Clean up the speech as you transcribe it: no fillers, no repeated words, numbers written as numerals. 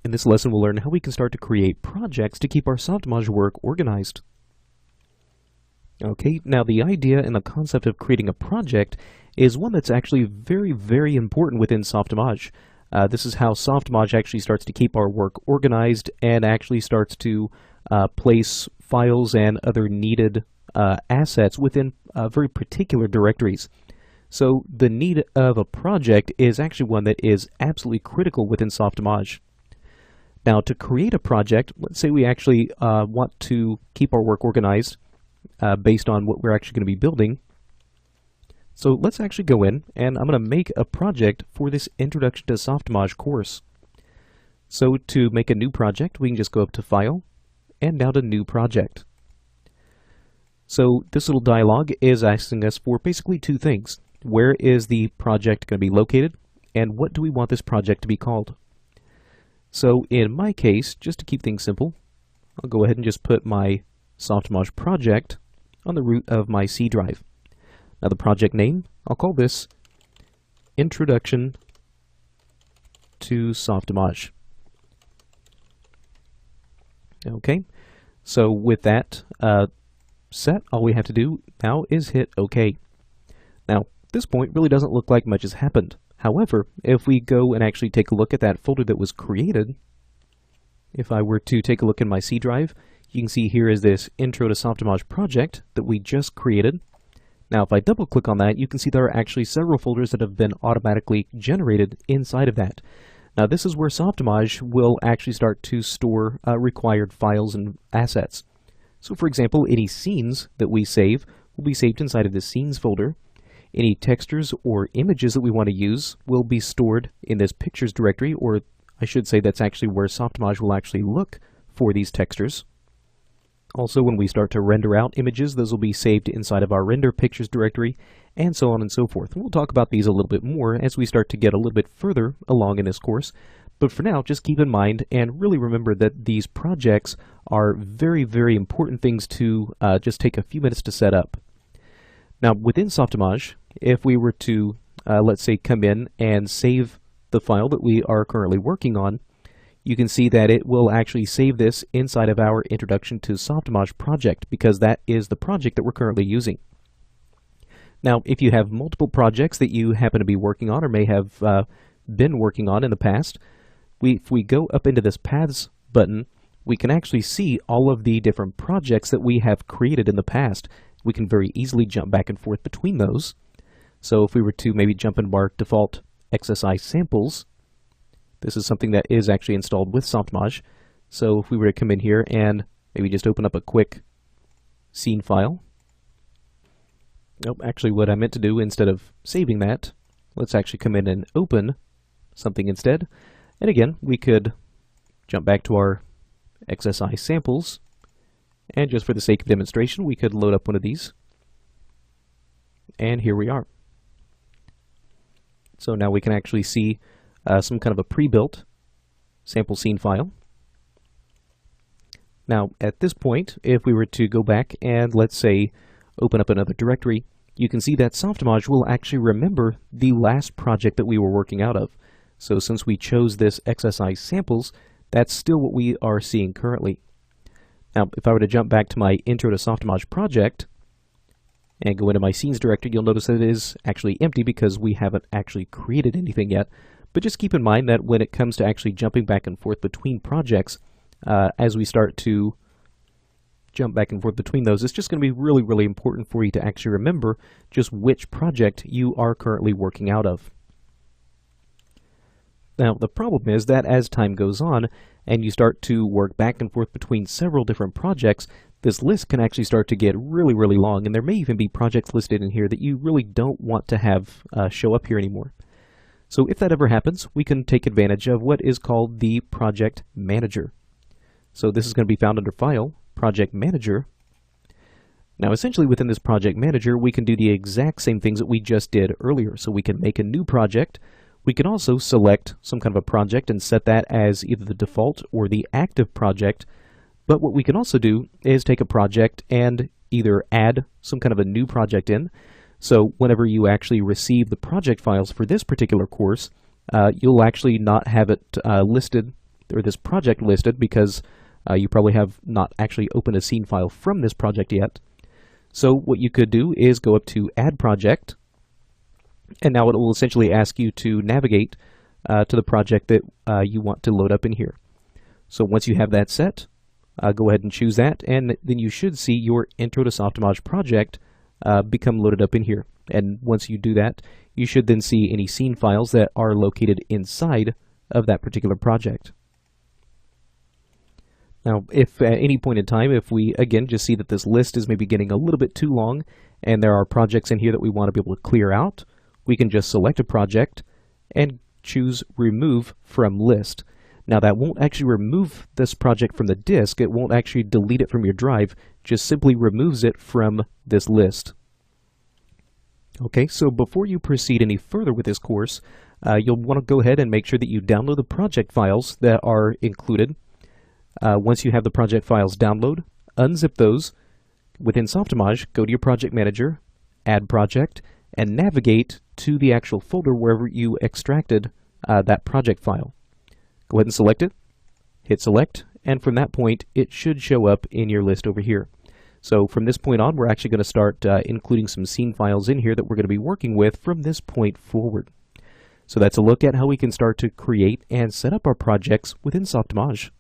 In this lesson, we'll learn how we can start to create projects to keep our Softimage work organized. Okay, now the idea and the concept of creating a project is one that's actually very important within Softimage. This is how Softimage actually starts to keep our work organized and actually starts to place files and other needed assets within very particular directories. So the need of a project is actually one that is absolutely critical within Softimage. Now, to create a project, let's say we actually want to keep our work organized based on what we're actually going to be building. So let's actually go in, and I'm going to make a project for this Introduction to Softimage course. So to make a new project, we can just go up to File, and now to New Project. So this little dialog is asking us for basically two things. Where is the project going to be located, and what do we want this project to be called? So in my case, just to keep things simple, I'll go ahead and just put my Softimage project on the root of my C drive. Now the project name, I'll call this Introduction to Softimage. Okay, so with that set, all we have to do now is hit OK. Now, this point really doesn't look like much has happened. However, if we go and actually take a look at that folder that was created, if I were to take a look in my C drive, you can see here is this Intro to Softimage project that we just created. Now, if I double click on that, you can see there are actually several folders that have been automatically generated inside of that. Now, this is where Softimage will actually start to store required files and assets. So, for example, any scenes that we save will be saved inside of this Scenes folder. Any textures or images that we want to use will be stored in this Pictures directory, or I should say that's actually where Softimage will actually look for these textures. Also, when we start to render out images, those will be saved inside of our Render Pictures directory, and so on and so forth. And we'll talk about these a little bit more as we start to get a little bit further along in this course. But for now, just keep in mind and really remember that these projects are very important things to just take a few minutes to set up. Now, within Softimage, if we were to, let's say, come in and save the file that we are currently working on, you can see that it will actually save this inside of our Introduction to Softimage project, because that is the project that we're currently using. Now, if you have multiple projects that you happen to be working on or may have been working on in the past, if we go up into this Paths button, we can actually see all of the different projects that we have created in the past. We can very easily jump back and forth between those. So if we were to maybe jump into our default XSI samples, this is something that is actually installed with Softimage. So if we were to come in here and maybe just open up a quick scene file. Nope, actually what I meant to do, instead of saving that, let's actually come in and open something instead. And again, we could jump back to our XSI samples. And just for the sake of demonstration, we could load up one of these. And here we are. So now we can actually see some kind of a pre-built sample scene file. Now, at this point, if we were to go back and, let's say, open up another directory, you can see that Softimage will actually remember the last project that we were working out of. So since we chose this XSI samples, that's still what we are seeing currently. Now, if I were to jump back to my Intro to Softimage project and go into my Scenes directory, you'll notice that it is actually empty because we haven't actually created anything yet. But just keep in mind that when it comes to actually jumping back and forth between projects, as we start to jump back and forth between those, it's just going to be really important for you to actually remember just which project you are currently working out of. Now, the problem is that as time goes on and you start to work back and forth between several different projects, this list can actually start to get really long, and there may even be projects listed in here that you really don't want to have show up here anymore. So if that ever happens, we can take advantage of what is called the Project Manager. So this is going to be found under File, Project Manager. Now essentially within this Project Manager, we can do the exact same things that we just did earlier. So we can make a new project. We can also select some kind of a project and set that as either the default or the active project. But what we can also do is take a project and either add some kind of a new project in. So whenever you actually receive the project files for this particular course, you'll actually not have it listed or this project listed because you probably have not actually opened a scene file from this project yet. So what you could do is go up to Add Project, and now it will essentially ask you to navigate to the project that you want to load up in here. So once you have that set, go ahead and choose that, and then you should see your Intro to Softimage project become loaded up in here. And once you do that, you should then see any scene files that are located inside of that particular project. Now, if at any point in time, if we again just see that this list is maybe getting a little bit too long and there are projects in here that we want to be able to clear out, we can just select a project and choose Remove from List. Now that won't actually remove this project from the disk, it won't actually delete it from your drive, just simply removes it from this list. Okay, so before you proceed any further with this course, you'll want to go ahead and make sure that you download the project files that are included. Once you have the project files download, unzip those. Within Softimage, go to your project manager, add project, and navigate to the actual folder wherever you extracted that project file. Go ahead and select it, hit select, and from that point it should show up in your list over here. So from this point on, we're actually going to start including some scene files in here that we're going to be working with from this point forward. So that's a look at how we can start to create and set up our projects within Softimage.